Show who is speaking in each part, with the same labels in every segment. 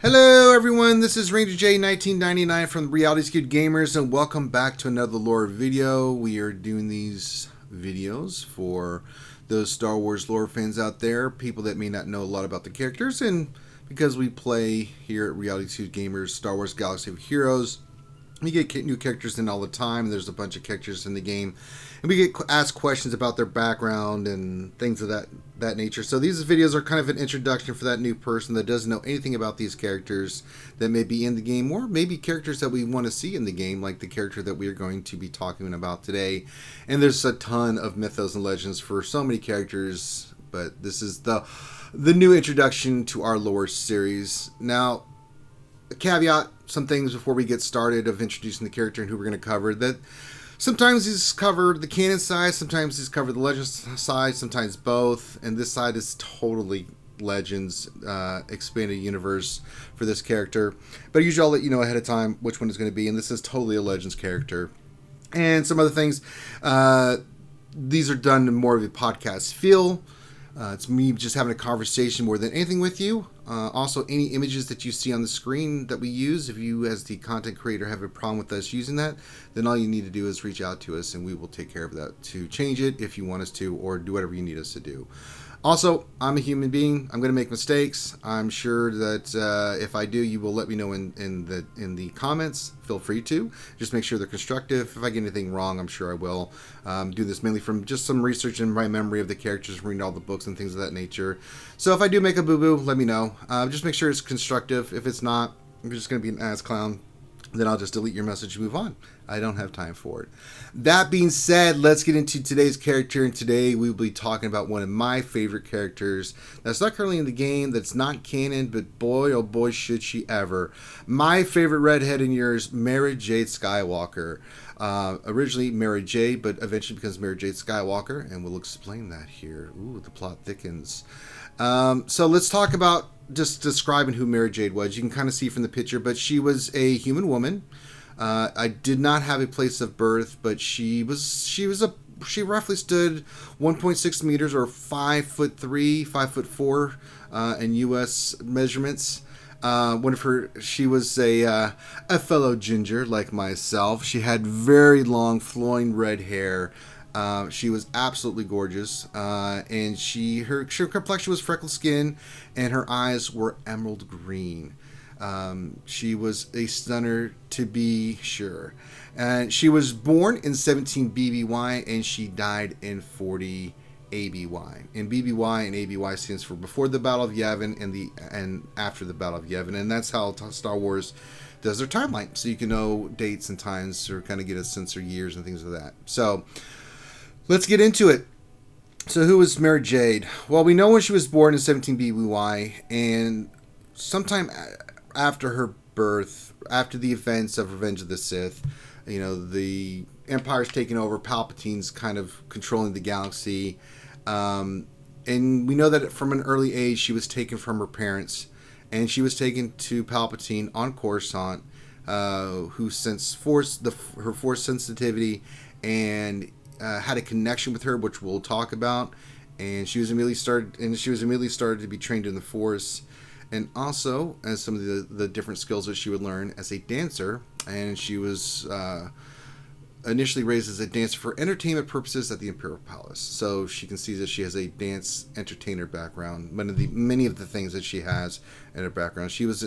Speaker 1: Hello everyone, this is Ranger J 1999 from Reality Skewed Gamers, and welcome back to another lore video. We are doing these videos for those Star Wars lore fans out there, people that may not know a lot about the characters, and because we play here at Reality Skewed Gamers Star Wars Galaxy of Heroes, we get new characters in all the time. There's a bunch of characters in the game, and we get asked questions about their background and things of that nature. So these videos are kind of an introduction for that new person that doesn't know anything about these characters that may be in the game, or maybe characters that we want to see in the game, like the character that we are going to be talking about today. And there's a ton of mythos and legends for so many characters, but this is the new introduction to our lore series. Now, a caveat, some things before we get started of introducing the character and who we're going to cover, that sometimes he's covered the canon side, sometimes he's covered the legends side, sometimes both, and this side is totally legends, expanded universe for this character. But usually I'll let you know ahead of time which one is going to be, and this is totally a legends character. And some other things, these are done in more of a podcast feel. It's me just having a conversation more than anything with you. Also, any images that you see on the screen that we use, if you as the content creator have a problem with us using that, then all you need to do is reach out to us and we will take care of that to change it if you want us to, or do whatever you need us to do. Also, I'm a human being. I'm going to make mistakes. I'm sure that if I do, you will let me know in the comments. Feel free to. Just make sure they're constructive. If I get anything wrong, I'm sure I will. Do this mainly from just some research in my memory of the characters, reading all the books and things of that nature. So if I do make a boo-boo, let me know. Just make sure it's constructive. If it's not, I'm just going to be an ass clown. Then I'll just delete your message and move on. I don't have time for it. That being said, let's get into today's character. And today we will be talking about one of my favorite characters that's not currently in the game, that's not canon, but boy, oh boy, should she ever. My favorite redhead in yours, Mara Jade Skywalker. Originally Mara Jade, but eventually becomes Mara Jade Skywalker, and we'll explain that here. Ooh, the plot thickens. So let's talk about just describing who Mara Jade was. You can kind of see from the picture, but she was a human woman. I did not have a place of birth, but she roughly stood 1.6 meters or 5'3", 5'4", in U.S. measurements. She was a fellow ginger like myself. She had very long flowing red hair. She was absolutely gorgeous, and her complexion was freckled skin, and her eyes were emerald green. She was a stunner to be sure. And she was born in 17 BBY, and she died in 40 ABY. And BBY and ABY stands for before the Battle of Yavin and after the Battle of Yavin, and that's how Star Wars does their timeline, so you can know dates and times, or kind of get a sense of years and things of that. So let's get into it. So who was Mara Jade? Well, we know when she was born in 17 BBY, and sometime after her birth, after the events of Revenge of the Sith, the Empire's taking over, Palpatine's kind of controlling the galaxy, and we know that from an early age she was taken from her parents, and she was taken to Palpatine on Coruscant, who sensed her force sensitivity, and had a connection with her, which we'll talk about. And she was immediately started to be trained in the Force, and also as some of the different skills that she would learn as a dancer. And she was initially raised as a dancer for entertainment purposes at the Imperial Palace. So she can see that she has a dance entertainer background. Many of the things that she has in her background, she was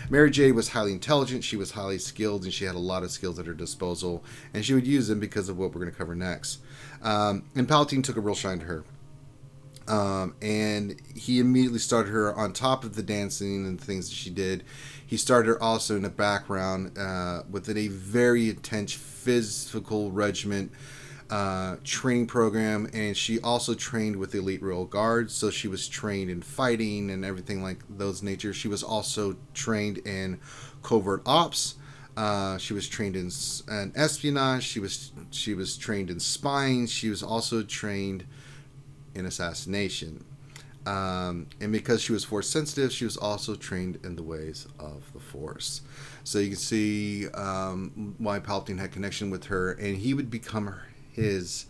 Speaker 1: Mara Jade was highly intelligent. She was highly skilled, and she had a lot of skills at her disposal, and she would use them because of what we're going to cover next. And Palpatine took a real shine to her. And he immediately started her on top of the dancing and the things that she did. He started her also in the background within a very intense physical regiment training program, and she also trained with the elite royal guards. So she was trained in fighting and everything like those nature. She was also trained in covert ops. She was trained in espionage. She was trained in spying. She was also trained in assassination. And because she was Force sensitive, she was also trained in the ways of the Force. So you can see why Palpatine had connection with her, and he would become his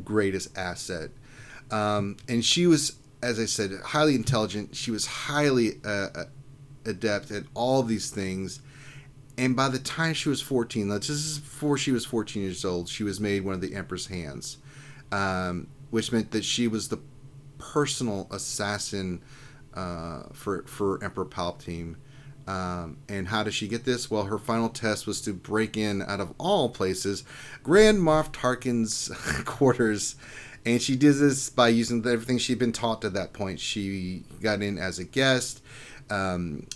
Speaker 1: greatest asset. And she was, as I said, highly intelligent. She was highly adept at all these things. And by the time she was 14, this is before she was 14 years old, she was made one of the Emperor's hands, which meant that she was the personal assassin for Emperor Palpatine. And how does she get this? Well, her final test was to break in, out of all places, Grand Moff Tarkin's quarters. And she did this by using everything she'd been taught to that point. She got in as a guest, and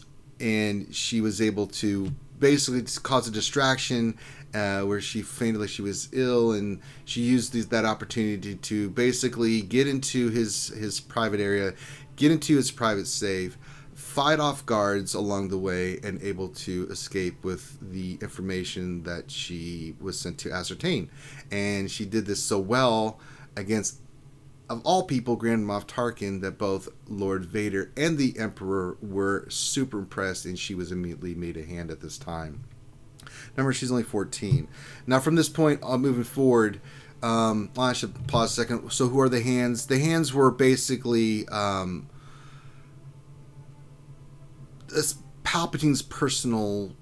Speaker 1: she was able to basically cause a distraction where she fainted like she was ill, and she used that opportunity to basically get into his private area, get into his private safe, fight off guards along the way, and able to escape with the information that she was sent to ascertain. And she did this so well against, of all people, Grand Moff Tarkin, that both Lord Vader and the Emperor were super impressed, and she was immediately made a hand at this time. Remember, she's only 14. Now, from this point, moving forward, I should pause a second. So, who are the hands? The hands were basically Palpatine's personal,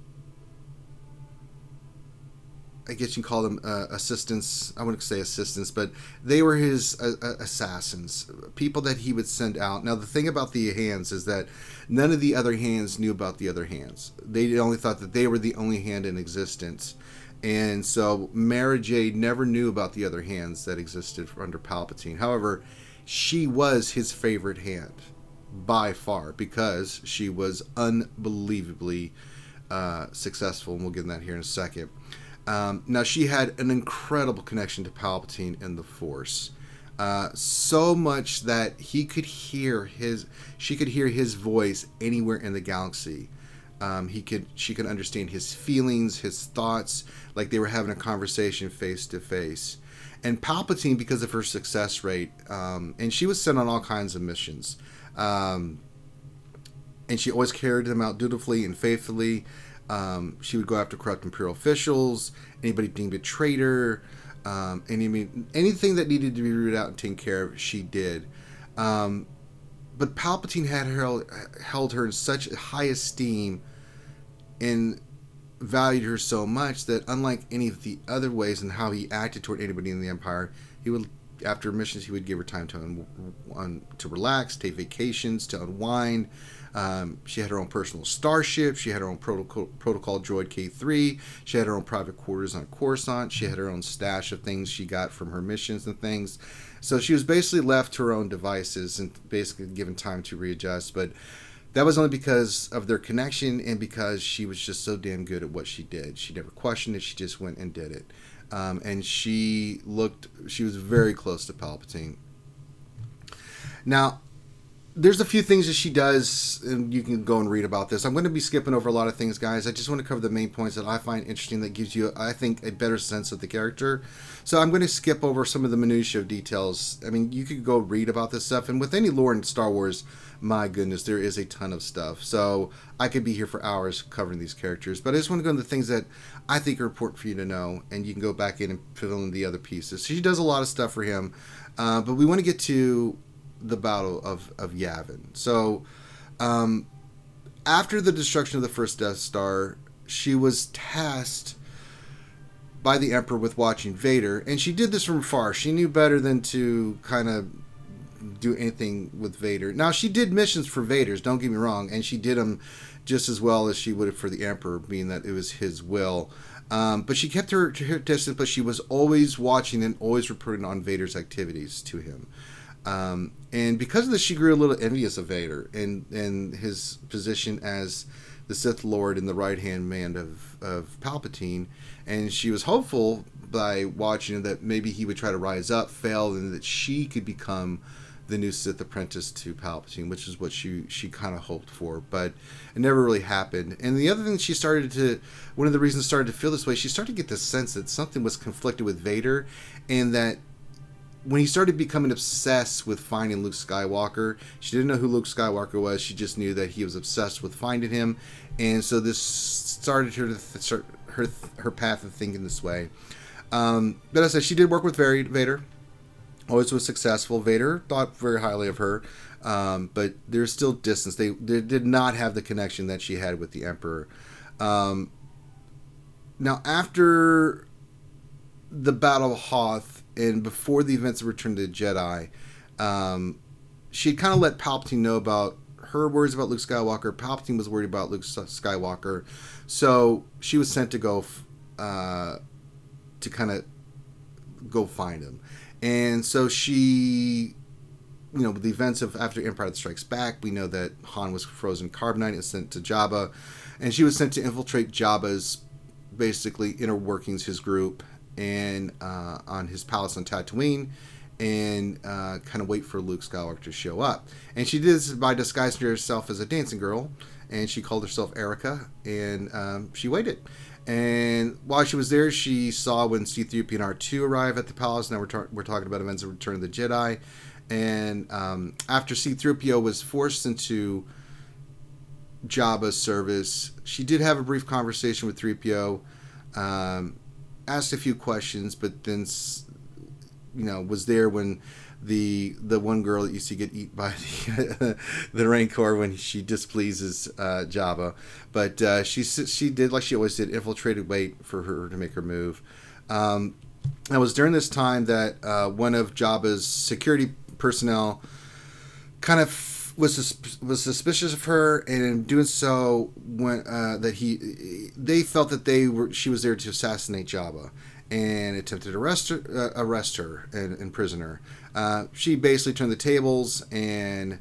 Speaker 1: I guess you can call them assistants. I wouldn't say assistants, but they were his assassins, people that he would send out. Now, the thing about the hands is that none of the other hands knew about the other hands. They only thought that they were the only hand in existence. And so Mara Jade never knew about the other hands that existed under Palpatine. However, she was his favorite hand by far because she was unbelievably successful. And we'll get in that here in a second. Now, she had an incredible connection to Palpatine and the Force, so much that she could hear his voice anywhere in the galaxy. She could understand his feelings, his thoughts, like they were having a conversation face to face. And Palpatine, because of her success rate, and she was sent on all kinds of missions, and she always carried them out dutifully and faithfully. She would go after corrupt Imperial officials, anybody deemed a traitor, anything that needed to be rooted out and taken care of, she did. But Palpatine had held her in such high esteem and valued her so much that, unlike any of the other ways in how he acted toward anybody in the Empire, he would, after missions, he would give her time to relax, take vacations, to unwind. She had her own personal starship. She had her own protocol droid K3. She had her own private quarters on Coruscant. She had her own stash of things she got from her missions and things. So she was basically left to her own devices and basically given time to readjust. But that was only because of their connection and because she was just so damn good at what she did. She never questioned it. She just went and did it. And she was very close to Palpatine. Now, there's a few things that she does, and you can go and read about this. I'm going to be skipping over a lot of things, guys. I just want to cover the main points that I find interesting that gives you, I think, a better sense of the character. So I'm going to skip over some of the minutiae of details. I mean, you could go read about this stuff, and with any lore in Star Wars, my goodness, there is a ton of stuff. So I could be here for hours covering these characters, but I just want to go into the things that I think are important for you to know, and you can go back in and fill in the other pieces. So she does a lot of stuff for him, but we want to get to the Battle of Yavin. So after the destruction of the first Death Star, she was tasked by the Emperor with watching Vader, and she did this from far. She knew better than to kind of do anything with Vader. Now, she did missions for Vader's, don't get me wrong, and she did them just as well as she would have for the Emperor, being that it was his will. But she kept her distance, but she was always watching and always reporting on Vader's activities to him. And because of this, she grew a little envious of Vader and his position as the Sith Lord and the right-hand man of Palpatine. And she was hopeful by watching that maybe he would try to rise up, fail, and that she could become the new Sith apprentice to Palpatine, which is what she kind of hoped for, but it never really happened. And the other thing one of the reasons started to feel this way, she started to get the sense that something was conflicted with Vader, and that when he started becoming obsessed with finding Luke Skywalker, she didn't know who Luke Skywalker was. She just knew that he was obsessed with finding him, and so this started her path of thinking this way. But as I said, she did work with Vader. Always was successful. Vader thought very highly of her. But there's still distance. They did not have the connection that she had with the Emperor. Now, after the Battle of Hoth and before the events of Return of the Jedi, she had kind of let Palpatine know about her worries about Luke Skywalker. Palpatine was worried about Luke Skywalker. So she was sent to go to kind of go find him. And so she, with the events of after Empire Strikes Back, we know that Han was frozen carbonite and sent to Jabba. And she was sent to infiltrate Jabba's basically inner workings, his group, and on his palace on Tatooine, and kind of wait for Luke Skywalker to show up. And she did this by disguising herself as a dancing girl, and she called herself Erica, and she waited. And while she was there, she saw when C-3PO and R2 arrive at the palace. Now we're talking about events of Return of the Jedi. And after C-3PO was forced into Jabba's service, she did have a brief conversation with 3PO, asked a few questions, but then was there when the one girl that you see get eaten by the Rancor when she displeases Jabba. But she did like she always did, infiltrated, wait for her to make her move. It was during this time that one of Jabba's security personnel kind of was suspicious of her, and in doing so, when they felt that she was there to assassinate Jabba, and attempted to arrest her and imprison her. She basically turned the tables and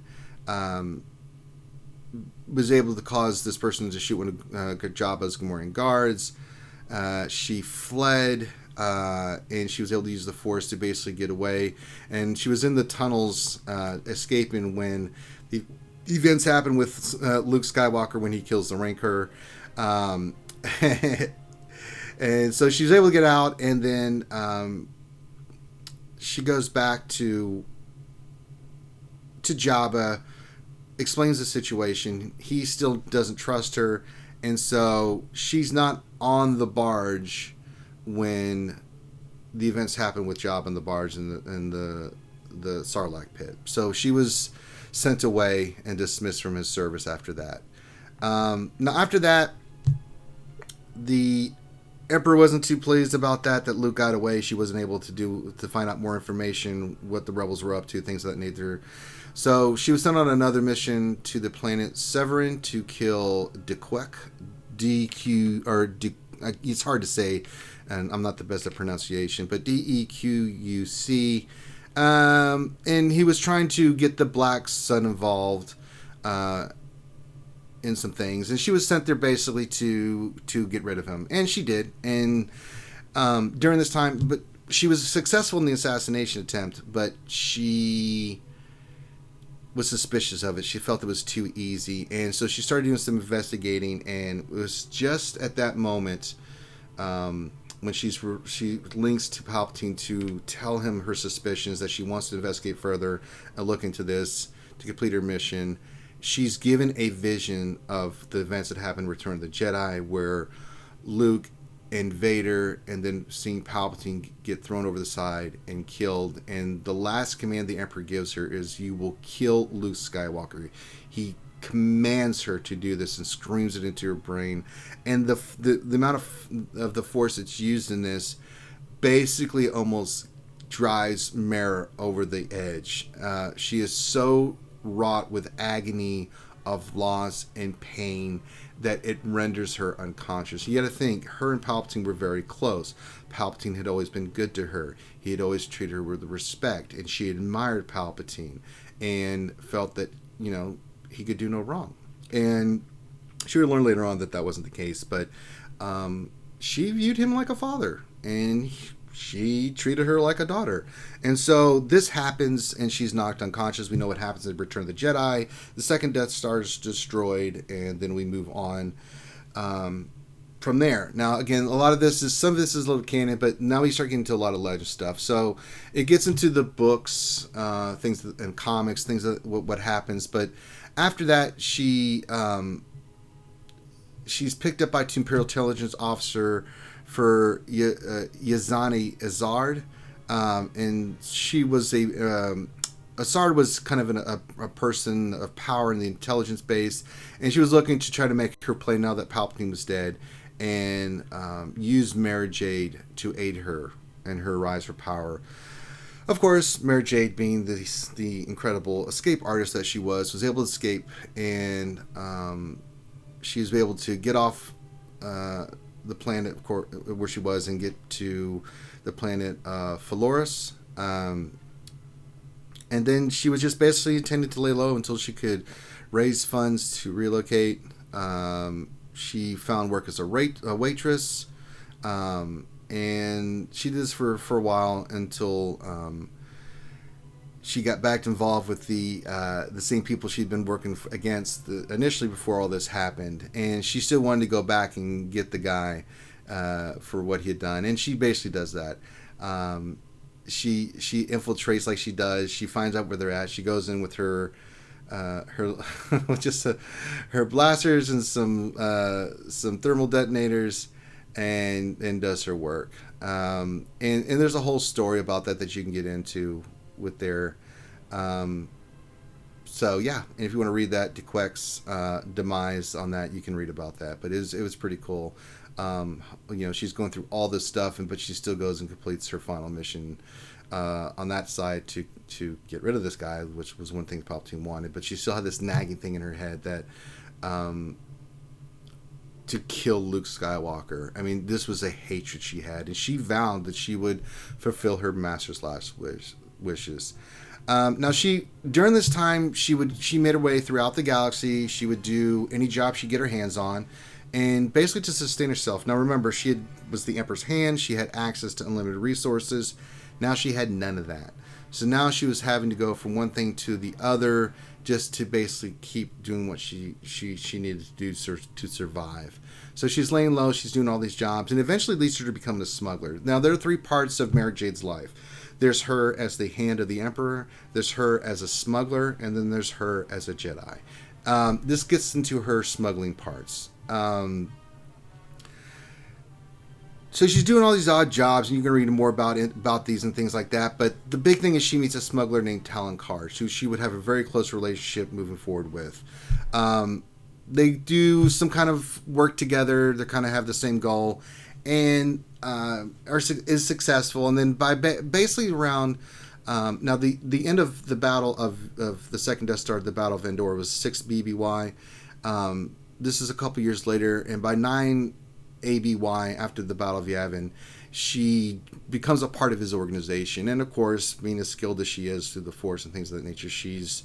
Speaker 1: was able to cause this person to shoot one of Jabba's Gamorrean guards. She fled. And she was able to use the Force to basically get away. And she was in the tunnels escaping when the events happen with Luke Skywalker when he kills the Rancor. And so she was able to get out, and then she goes back to Jabba, explains the situation. He still doesn't trust her, and so she's not on the barge when the events happen with Jabba and the barge and the Sarlacc pit. So she was sent away and dismissed from his service after that. Now after that, the Emperor wasn't too pleased about that Luke got away. She wasn't able to find out more information, what the rebels were up to, things of that nature. So she was sent on another mission to the planet Severin to kill Dequec. It's hard to say, and I'm not the best at pronunciation, but Dequuc. And he was trying to get the Black Sun involved in some things, and she was sent there basically to get rid of him, and she did. And during this time, but she was successful in the assassination attempt, but she was suspicious of it. She felt it was too easy, and so she started doing some investigating. And it was just at that moment when she links to Palpatine to tell him her suspicions, that she wants to investigate further and look into this to complete her mission. She's given a vision of the events that happened in Return of the Jedi, where Luke and Vader, and then seeing Palpatine get thrown over the side and killed. And the last command the Emperor gives her is, "You will kill Luke Skywalker." He commands her to do this and screams it into her brain. And the amount of the Force that's used in this basically almost drives Mara over the edge. She is so wrought with agony of loss and pain that it renders her unconscious. You got to think, her and Palpatine were very close. Palpatine had always been good to her. He had always treated her with respect, and she admired Palpatine and felt that, he could do no wrong. And she would learn later on that wasn't the case, but she viewed him like a father, and she treated her like a daughter. And so this happens, and she's knocked unconscious. We know what happens in Return of the Jedi. The second Death Star is destroyed, and then we move on from there. Now, again, some of this is a little canon, but now we start getting into a lot of legend stuff. So it gets into the books, things and comics, things that what happens. But after that, she's picked up by Imperial Intelligence Officer for Yazani Azard, and she was Asard was kind of a person of power in the intelligence base, and she was looking to try to make her play now that Palpatine was dead, and use Mara Jade to aid her in her rise for power. Of course, Mara Jade, being the incredible escape artist that she was able to escape, and she was able to get off the planet where she was and get to the planet Phaloris. And then she was just basically intended to lay low until she could raise funds to relocate. She found work as a waitress. And she did this for a while until she got back involved with the same people she'd been working against initially before all this happened. And she still wanted to go back and get the guy for what he had done. And she basically does that. She infiltrates like she does. She finds out where they're at. She goes in with her her blasters and some thermal detonators, and does her work. And there's a whole story about that you can get into with their. So yeah, and if you want to read that Dequeck's demise on that, you can read about that. But it was pretty cool. She's going through all this stuff, but she still goes and completes her final mission on that side to get rid of this guy, which was one thing Palpatine wanted. But she still had this nagging thing in her head that to kill Luke Skywalker. I mean, this was a hatred she had, and she vowed that she would fulfill her master's last wishes. Now, during this time, she made her way throughout the galaxy. She would do any job she'd get her hands on, and basically to sustain herself. Now, remember, was the Emperor's hand. She had access to unlimited resources. Now she had none of that. So now she was having to go from one thing to the other just to basically keep doing what she needed to do to survive. So she's laying low. She's doing all these jobs, and eventually leads her to become a smuggler. Now, there are three parts of Mara Jade's life. There's her as the hand of the Emperor. There's her as a smuggler, and then there's her as a Jedi. This gets into her smuggling parts. So she's doing all these odd jobs, and you can read more about these and things like that. But the big thing is she meets a smuggler named Talon Karsh, who she would have a very close relationship moving forward with. They do some kind of work together. They kind of have the same goal, and is successful. And then by basically around now the end of the battle of the second Death Star, the Battle of Endor, was 6 BBY. This is a couple years later, and by 9 ABY, after the Battle of Yavin, she becomes a part of his organization. And of course, being as skilled as she is through the Force and things of that nature, she's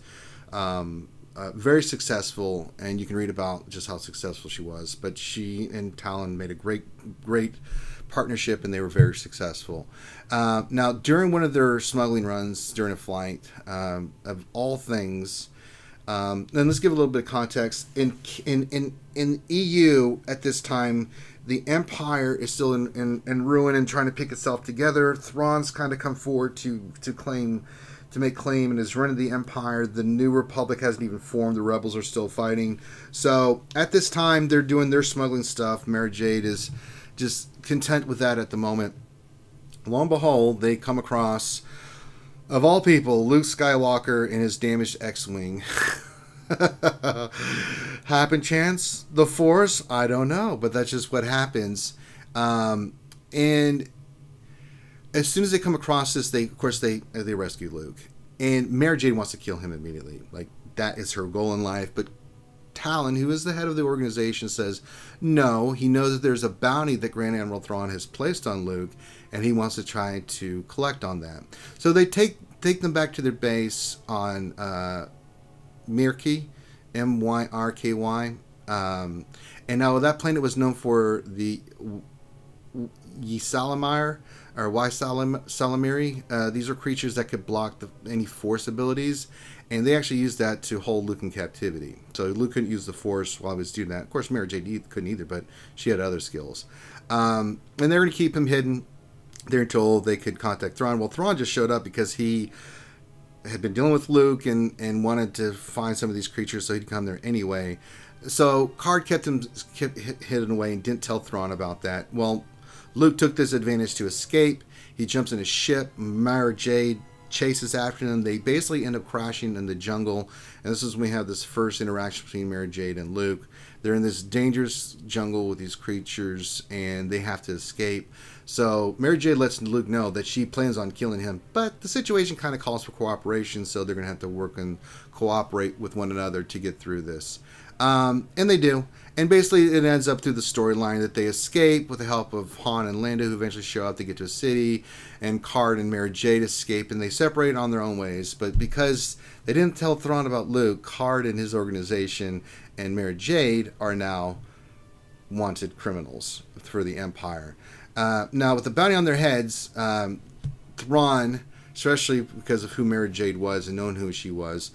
Speaker 1: very successful, and you can read about just how successful she was. But she and Talon made a great partnership, and they were very successful. Now, during one of their smuggling runs during a flight, of all things, and let's give a little bit of context. In EU at this time, the Empire is still in ruin and trying to pick itself together. Thrawn's kind of come forward to make claim and is running the Empire. The New Republic hasn't even formed. The rebels are still fighting. So at this time, they're doing their smuggling stuff. Mara Jade is just content with that at the moment. Lo and behold, they come across, of all people, Luke Skywalker in his damaged X-Wing. Happen chance? The Force? I don't know, but that's just what happens. And as soon as they come across this, they rescue Luke. And Mara Jade wants to kill him immediately. Like, that is her goal in life. But Talon, who is the head of the organization, says no. He knows that there's a bounty that Grand Admiral Thrawn has placed on Luke, and he wants to try to collect on that. So they take them back to their base on Myrky, Myrky. And now that planet was known for the Ysalamir, or Ysalamiri. These are creatures that could block any Force abilities, and they actually used that to hold Luke in captivity. So Luke couldn't use the Force while he was doing that. Of course, Mara Jade couldn't either, but she had other skills. And they're going to keep him hidden. They're told they could contact Thrawn. Well, Thrawn just showed up because he had been dealing with Luke and wanted to find some of these creatures, so he'd come there anyway. So Card kept hidden away and didn't tell Thrawn about that. Well, Luke took this advantage to escape. He jumps in his ship. Mara Jade chases after them. They basically end up crashing in the jungle, and this is when we have this first interaction between Mara Jade and Luke. They're in this dangerous jungle with these creatures, and they have to escape. So Mara Jade lets Luke know that she plans on killing him, but the situation kind of calls for cooperation, so they're going to have to work and cooperate with one another to get through this. And they do. And basically it ends up through the storyline that they escape with the help of Han and Lando, who eventually show up to get to a city, and Card and Mara Jade escape, and they separate on their own ways. But because they didn't tell Thrawn about Luke, Card and his organization and Mara Jade are now wanted criminals for the Empire. Now, with the bounty on their heads, Thrawn, especially because of who Mara Jade was and knowing who she was,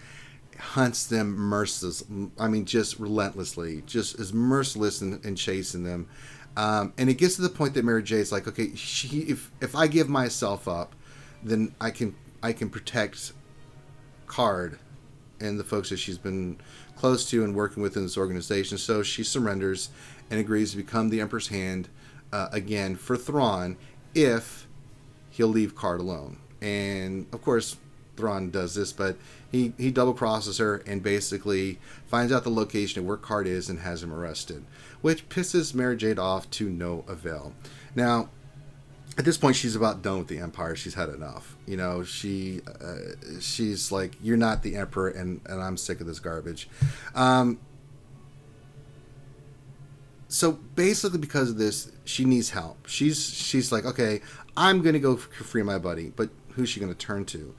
Speaker 1: hunts them mercilessly. I mean, just relentlessly, just is merciless in chasing them. And it gets to the point that Mara Jade's like, okay, if I give myself up, then I can protect Card and the folks that she's been close to and working with in this organization. So she surrenders and agrees to become the Emperor's hand again for Thrawn if he'll leave Card alone. And of course Thrawn does this, but he double crosses her and basically finds out the location of where Card is and has him arrested, which pisses Mara Jade off to no avail. Now, at this point, she's about done with the Empire. She's had enough. You know, she's like, you're not the Emperor, and I'm sick of this garbage. So basically, because of this, she needs help. She's like, okay, I'm gonna go free my buddy, but who's she gonna turn to?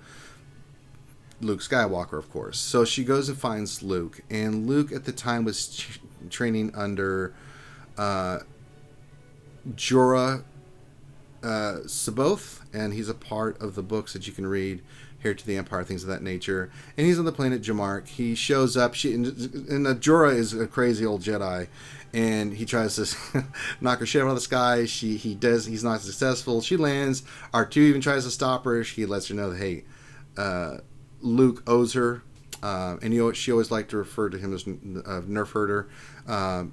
Speaker 1: Luke Skywalker, of course. So she goes and finds Luke, and Luke at the time was training under Jorah Saboth, and he's a part of the books that you can read, Heir to the Empire, things of that nature. And he's on the planet Jamark. He shows up, and Jorah is a crazy old Jedi, and he tries to knock her shit out of the sky. He's not successful. She lands. R2 even tries to stop her. She lets her know that, hey, Luke owes her. And she always liked to refer to him as Nerf Herder.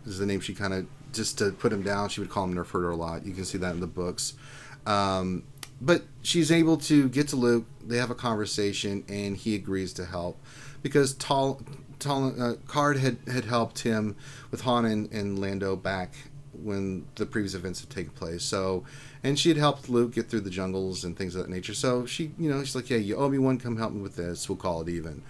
Speaker 1: Is the name she kind of, just to put him down, she would call him Nerf Herder a lot. You can see that in the books. But she's able to get to Luke. They have a conversation, and he agrees to help because Card had helped him with Han and Lando back when the previous events had taken place. So, and she had helped Luke get through the jungles and things of that nature. So she's like, yeah, you owe me one. Come help me with this. We'll call it even.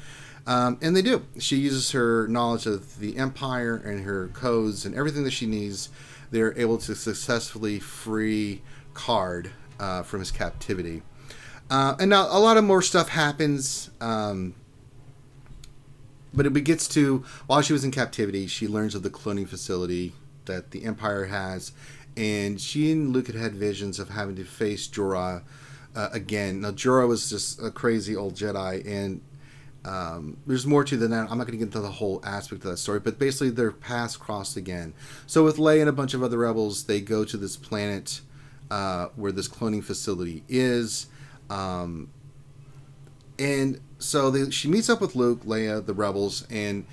Speaker 1: And they do. She uses her knowledge of the Empire and her codes and everything that she needs. They're able to successfully free Card from his captivity. And now a lot of more stuff happens. But it gets to, while she was in captivity, she learns of the cloning facility that the Empire has. And she and Luke had visions of having to face Jorah again. Now, Jorah was just a crazy old Jedi, and there's more to than that. I'm not going to get into the whole aspect of that story, but basically their paths crossed again. So with Leia and a bunch of other rebels, they go to this planet where this cloning facility is. And so she meets up with Luke, Leia, the rebels, and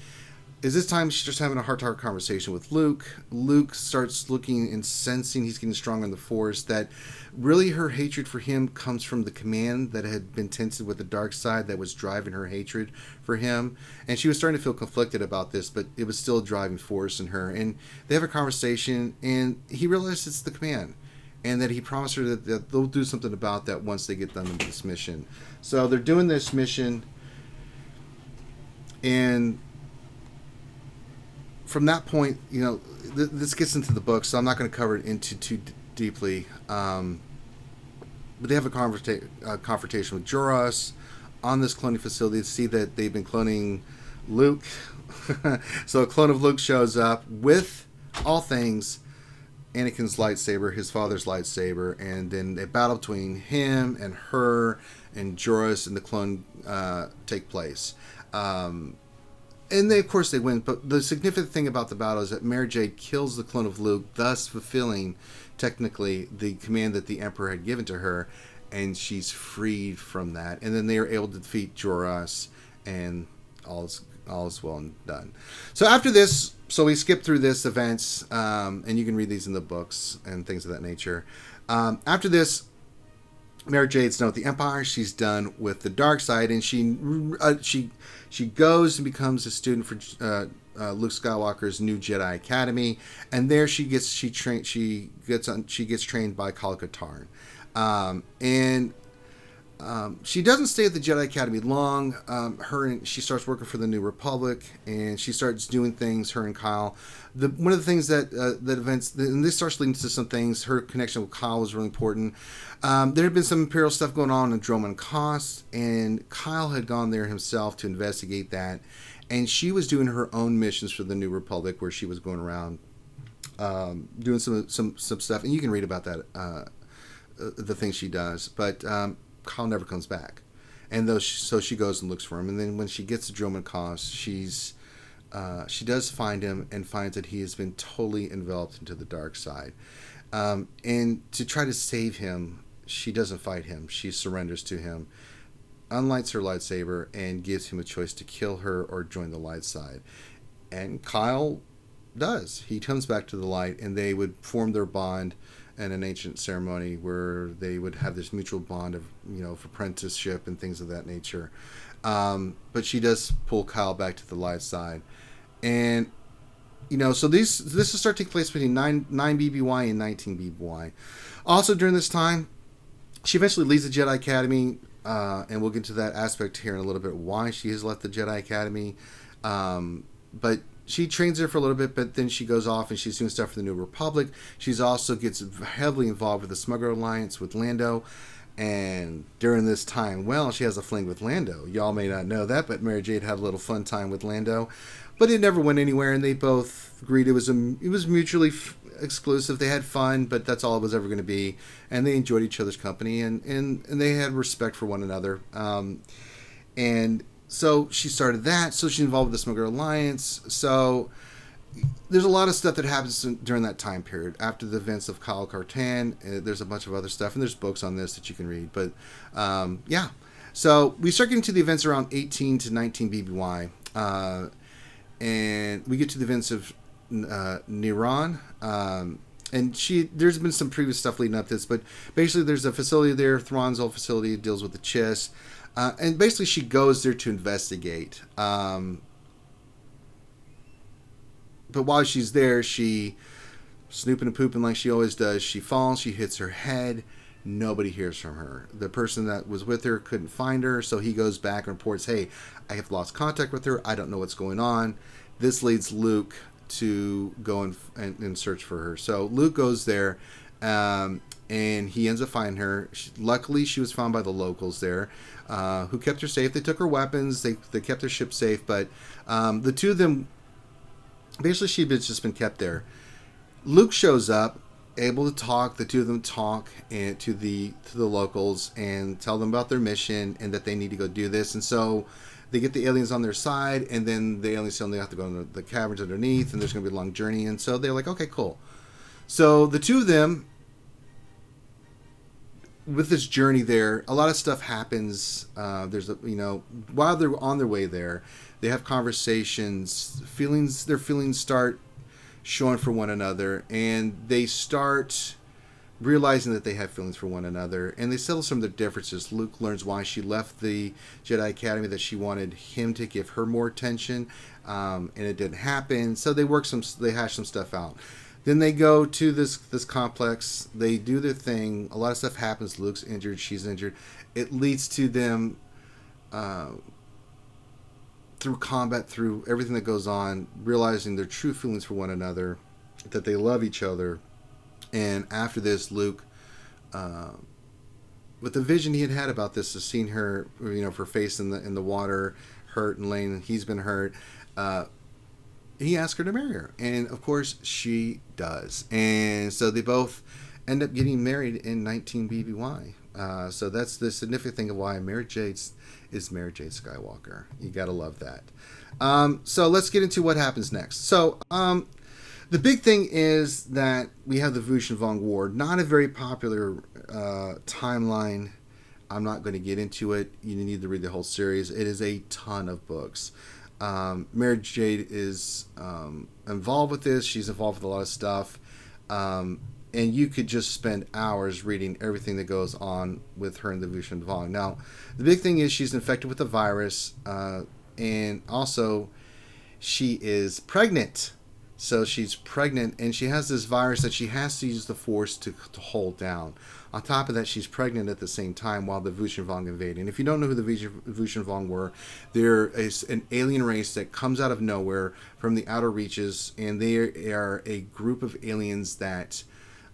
Speaker 1: is this time she's just having a heart-to-heart conversation with Luke. Luke starts looking and sensing he's getting stronger in the Force, that really her hatred for him comes from the command that had been tinted with the dark side that was driving her hatred for him. And she was starting to feel conflicted about this, but it was still a driving force in her. And they have a conversation, and he realizes it's the command, and that he promised her that they'll do something about that once they get done with this mission. So they're doing this mission, and from that point, this gets into the book, so I'm not going to cover it into too deeply. But they have a confrontation with Jorah on this cloning facility to see that they've been cloning Luke. So a clone of Luke shows up with all things Anakin's lightsaber, his father's lightsaber, and then a battle between him and her and Jorah and the clone take place. And of course they win, but the significant thing about the battle is that Mara Jade kills the clone of Luke, thus fulfilling, technically, the command that the Emperor had given to her, and she's freed from that. And then they are able to defeat Jorah, and all is well and done. So after this, we skip through this events, and you can read these in the books and things of that nature. After this, Mara Jade's done with the Empire. She's done with the dark side, and she goes and becomes a student for Luke Skywalker's new Jedi Academy, and there she gets trained by Kal Katarn, and she doesn't stay at the Jedi Academy long. She starts working for the New Republic, and she starts doing things. Her and Kyle. One of the things that and this starts leading to some things. Her connection with Kyle was really important. There had been some Imperial stuff going on in Dromund Kaas, and Kyle had gone there himself to investigate that. And she was doing her own missions for the New Republic, where she was going around doing some stuff, and you can read about that, the things she does. But Kyle never comes back, and so she goes and looks for him. And then when she gets to Dromund Kaas, she does find him and finds that he has been totally enveloped into the dark side. And to try to save him, she doesn't fight him. She surrenders to him, unlights her lightsaber, and gives him a choice to kill her or join the light side. And Kyle does. He comes back to the light, and they would form their bond in an ancient ceremony where they would have this mutual bond of, of apprenticeship and things of that nature. But she does pull Kyle back to the light side. And, so this will start taking place between 9 BBY and 19 BBY. Also during this time, she eventually leaves the Jedi Academy, and we'll get to that aspect here in a little bit, why she has left the Jedi Academy. But she trains there for a little bit, but then she goes off and she's doing stuff for the New Republic. She's also gets heavily involved with the Smuggler Alliance with Lando. And during this time, she has a fling with Lando. Y'all may not know that, but Mara Jade had a little fun time with Lando. But it never went anywhere, and they both agreed it was mutually exclusive. They had fun, but that's all it was ever going to be. And they enjoyed each other's company, and they had respect for one another. And so she started that. So she's involved with the Smuggler Alliance. So there's a lot of stuff that happens during that time period. After the events of Kal Katarn, there's a bunch of other stuff, and there's books on this that you can read. But yeah, so we start getting to the events around 18 to 19 BBY, and we get to the events of Niran. And there's been some previous stuff leading up to this, but basically there's a facility there, Thrawn's old facility, deals with the Chiss. And basically she goes there to investigate. But while she's there, she snooping and pooping like she always does. She falls, she hits her head. Nobody hears from her. The person that was with her couldn't find her, so he goes back and reports, hey, I have lost contact with her. I don't know what's going on. This leads Luke to go and search for her. So Luke goes there, and he ends up finding her. Luckily, she was found by the locals there, who kept her safe. They took her weapons. They kept her ship safe, but the two of them, basically she'd just been kept there. Luke shows up, able to talk. The two of them talk to the locals and tell them about their mission and that they need to go do this. And so they get the aliens on their side, and then the aliens tell them they have to go into the caverns underneath, and there's going to be a long journey. And so they're like, okay, cool. So the two of them, with this journey there, a lot of stuff happens. While they're on their way there, they have conversations. Their feelings start showing for one another, and they start realizing that they have feelings for one another, and they settle some of their differences. Luke learns why she left the Jedi Academy, that she wanted him to give her more attention, and it didn't happen. So they hash some stuff out. Then they go to this complex. They do their thing. A lot of stuff happens. Luke's injured. She's injured. It leads to them, through combat, through everything that goes on, realizing their true feelings for one another, that they love each other. And after this, Luke, with the vision he had about this, of seeing her, her face in the water, hurt and laying, he's been hurt. He asked her to marry her, and of course she does. And so they both end up getting married in 19 BBY. So that's the significant thing of why Mara Jade is Mara Jade Skywalker. You gotta love that. So let's get into what happens next. So the big thing is that we have the Vush and Vong War. Not a very popular timeline. I'm not going to get into it. You need to read the whole series. It is a ton of books. Mara Jade is involved with this. She's involved with a lot of stuff. and you could just spend hours reading everything that goes on with her and the Vushun Vong. Now, the big thing is she's infected with a virus, and also she is pregnant. So she's pregnant, and she has this virus that she has to use the Force to hold down. On top of that, she's pregnant at the same time while the Vushun Vong invade. And if you don't know who the Vushun Vong were, they're an alien race that comes out of nowhere from the outer reaches, and they are a group of aliens that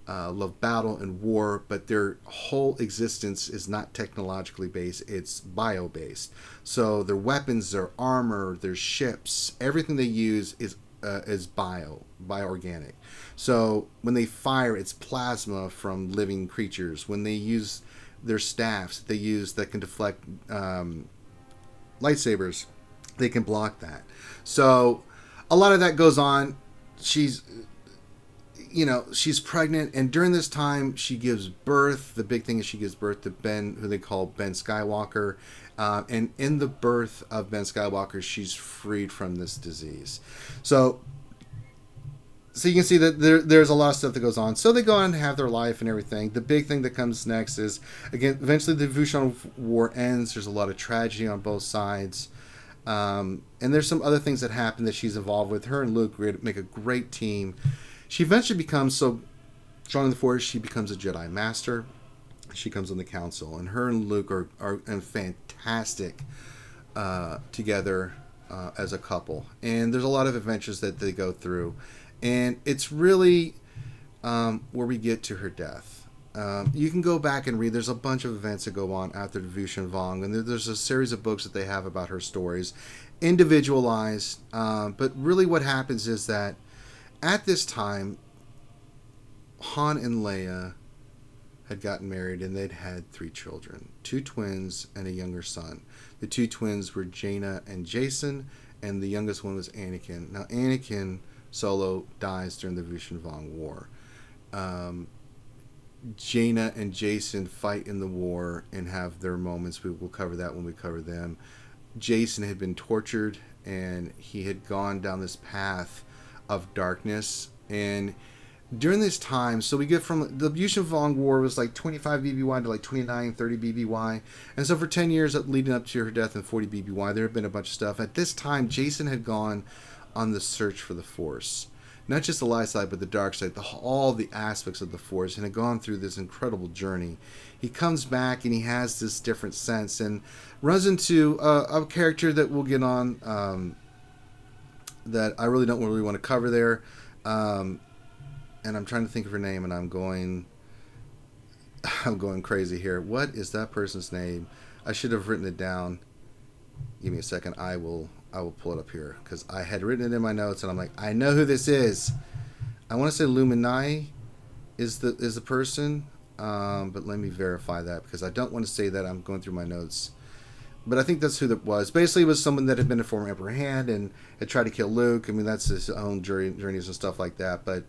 Speaker 1: love battle and war, but their whole existence is not technologically based, it's bio based. So their weapons, their armor, their ships, everything they use is bioorganic. So when they fire, it's plasma from living creatures. When they use their staffs they use that can deflect lightsabers, they can block that. So a lot of that goes on. She's pregnant, and during this time she gives birth. The big thing is she gives birth to Ben, who they call Ben Skywalker, and in the birth of Ben Skywalker, she's freed from this disease. So you can see that there's a lot of stuff that goes on. So they go on and have their life and everything. The big thing that comes next is, again, eventually the Vushun War ends. There's a lot of tragedy on both sides. And there's some other things that happen that she's involved with. Her and Luke make a great team. She eventually becomes so strong in the Force, she becomes a Jedi Master. She comes on the Council. And her and Luke are fantastic together as a couple. And there's a lot of adventures that they go through. And it's really where we get to her death. You can go back and read. There's a bunch of events that go on after the Vushun Vong, and there's a series of books that they have about her stories, individualized. But really, what happens is that at this time, Han and Leia had gotten married, and they'd had 3 children, 2 twins and a younger son. The 2 twins were Jaina and Jason, and the youngest one was Anakin. Now, Anakin Solo dies during the Vushun Vong War. Jaina and Jason fight in the war and have their moments. We will cover that when we cover them. Jason had been tortured, and he had gone down this path of darkness. And during this time, so we get from the Vushun Vong War was like 25 BBY to like 29, 30 BBY. And so for 10 years leading up to her death in 40 BBY, there had been a bunch of stuff. At this time, Jason had gone on the search for the Force. Not just the light side, but the dark side, all the aspects of the Force, and had gone through this incredible journey. He comes back, and he has this different sense, and runs into a character that we'll get on that I really don't really want to cover there. And I'm trying to think of her name, and I'm going crazy here. What is that person's name? I should have written it down. Give me a second. I will pull it up here, because I had written it in my notes, and I'm like, I know who this is. I want to say Luminai is the person, but let me verify that, because I don't want to say that. I'm going through my notes, but I think that's who that was. Basically, it was someone that had been a former Emperor Han and had tried to kill Luke. I mean, that's his own journeys and stuff like that. But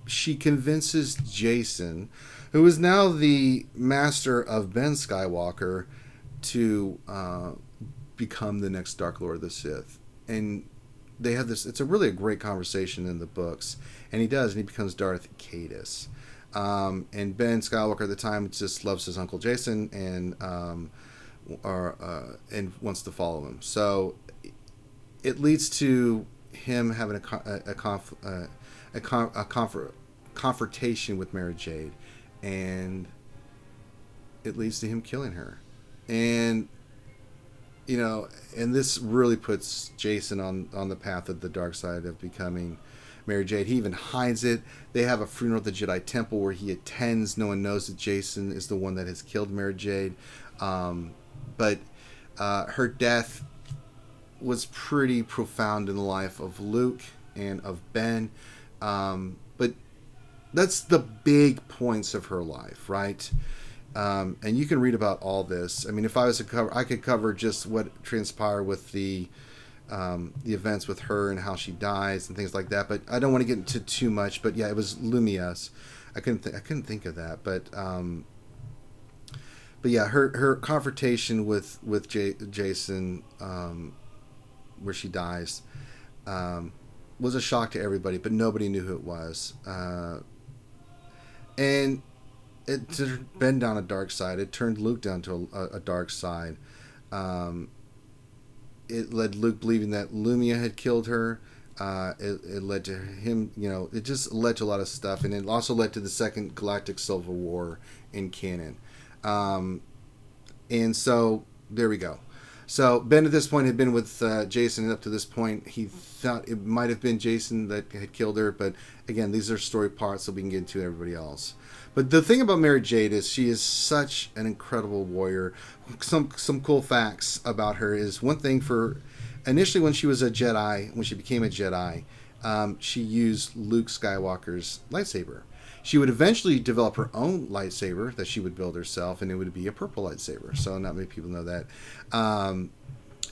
Speaker 1: she convinces Jason, who is now the master of Ben Skywalker, to become the next Dark Lord of the Sith. And they have this, it's a great conversation in the books, and he does, and he becomes Darth Caedus. And Ben Skywalker at the time just loves his uncle Jason, and wants to follow him. So it leads to him having a confrontation with Mara Jade, and it leads to him killing her. And and this really puts Jason on the path of the dark side of becoming Mara Jade. He even hides it. They have a funeral at the Jedi Temple where he attends. No one knows that Jason is the one that has killed Mara Jade. But her death was pretty profound in the life of Luke and of Ben. But that's the big points of her life, right? And you can read about all this. I mean, if I was to cover, I could cover just what transpired with the events with her and how she dies and things like that. But I don't want to get into too much. But yeah, it was Lumias. I couldn't think of that. But yeah, her confrontation with Jason, where she dies, was a shock to everybody, but nobody knew who it was. And it turned Ben down a dark side. It turned Luke down to a dark side. It led Luke believing that Lumia had killed her. It led to him, it just led to a lot of stuff. And it also led to the Second Galactic Civil War in canon. And so, there we go. So, Ben at this point had been with Jason, and up to this point, he thought it might have been Jason that had killed her. But again, these are story parts, so we can get into everybody else. But the thing about Mara Jade is she is such an incredible warrior. Some cool facts about her is, one thing, for initially when she was a Jedi, when she became a Jedi, she used Luke Skywalker's lightsaber. She would eventually develop her own lightsaber that she would build herself, and it would be a purple lightsaber. So not many people know that.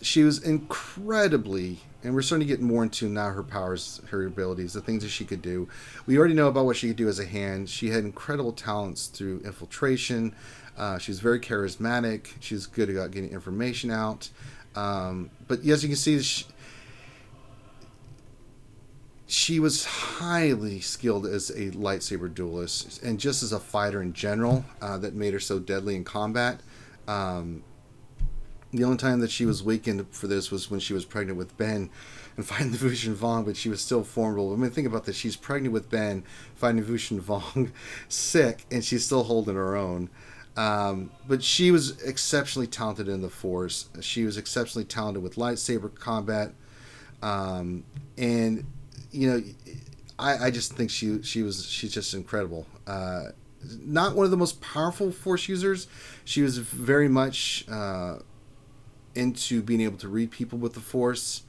Speaker 1: She was incredibly, and we're starting to get more into now her powers, her abilities, the things that she could do. We already know about what she could do as a hand. She had incredible talents through infiltration. She was very charismatic. She was good about getting information out. But as you can see, she was highly skilled as a lightsaber duelist, and just as a fighter in general, that made her so deadly in combat. The only time that she was weakened for this was when she was pregnant with Ben and fighting the Vushin Vong, but she was still formidable. I mean, think about this. She's pregnant with Ben, fighting Vushin Vong, sick, and she's still holding her own. But she was exceptionally talented in the Force. She was exceptionally talented with lightsaber combat. And, I just think she's just incredible. Not one of the most powerful Force users. She was very much into being able to read people with the Force.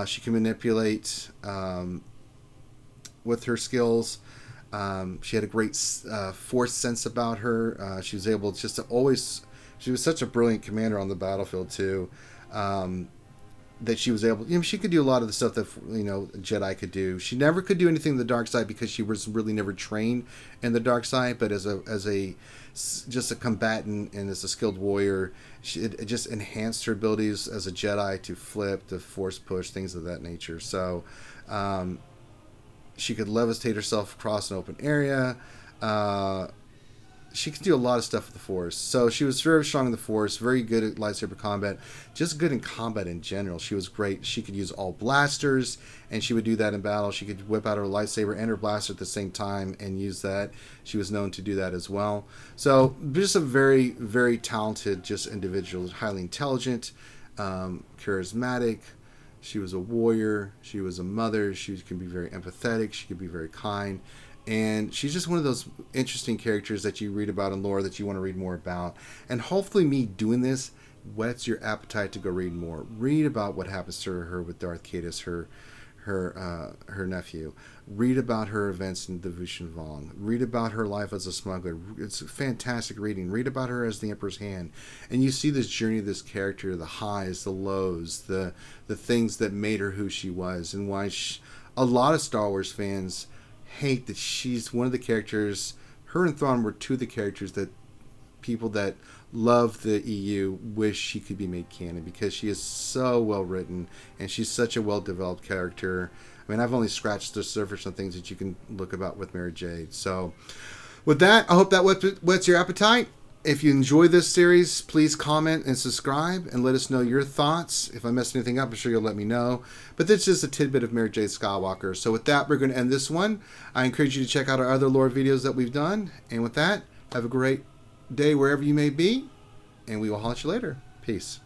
Speaker 1: She can manipulate with her skills. She had a great Force sense about her. She was able just to always... She was such a brilliant commander on the battlefield, too. That she was able... she could do a lot of the stuff that, Jedi could do. She never could do anything in the dark side because she was really never trained in the dark side. But as a just a combatant and as a skilled warrior, it just enhanced her abilities as a Jedi to flip, to Force push, things of that nature. So... she could levitate herself across an open area. She could do a lot of stuff with the Force. So she was very strong in the Force, very good at lightsaber combat, just good in combat in general. She was great. She could use all blasters, and she would do that in battle. She could whip out her lightsaber and her blaster at the same time and use that. She was known to do that as well. So just a very, very talented just individual, highly intelligent, charismatic. She was a warrior. She was a mother. She can be very empathetic. She can be very kind. And she's just one of those interesting characters that you read about in lore that you want to read more about. And hopefully me doing this whets your appetite to go read more. Read about what happens to her with Darth Caedus, her nephew. Read about her events in the Vushin Vong. Read about her life as a smuggler. It's fantastic reading. Read about her as the Emperor's Hand. And you see this journey of this character, the highs, the lows, the things that made her who she was, and why a lot of Star Wars fans hate that she's one of the characters. Her and Thrawn were two of the characters that people that love the EU wish she could be made canon, because she is so well written and she's such a well developed character. I mean, I've only scratched the surface on things that you can look about with Mara Jade. So with that, I hope that whets your appetite. If you enjoy this series, please comment and subscribe and let us know your thoughts. If I messed anything up, I'm sure you'll let me know. But this is just a tidbit of Mara Jade Skywalker. So with that, we're going to end this one. I encourage you to check out our other lore videos that we've done. And with that, have a great day wherever you may be. And we will holler at you later. Peace.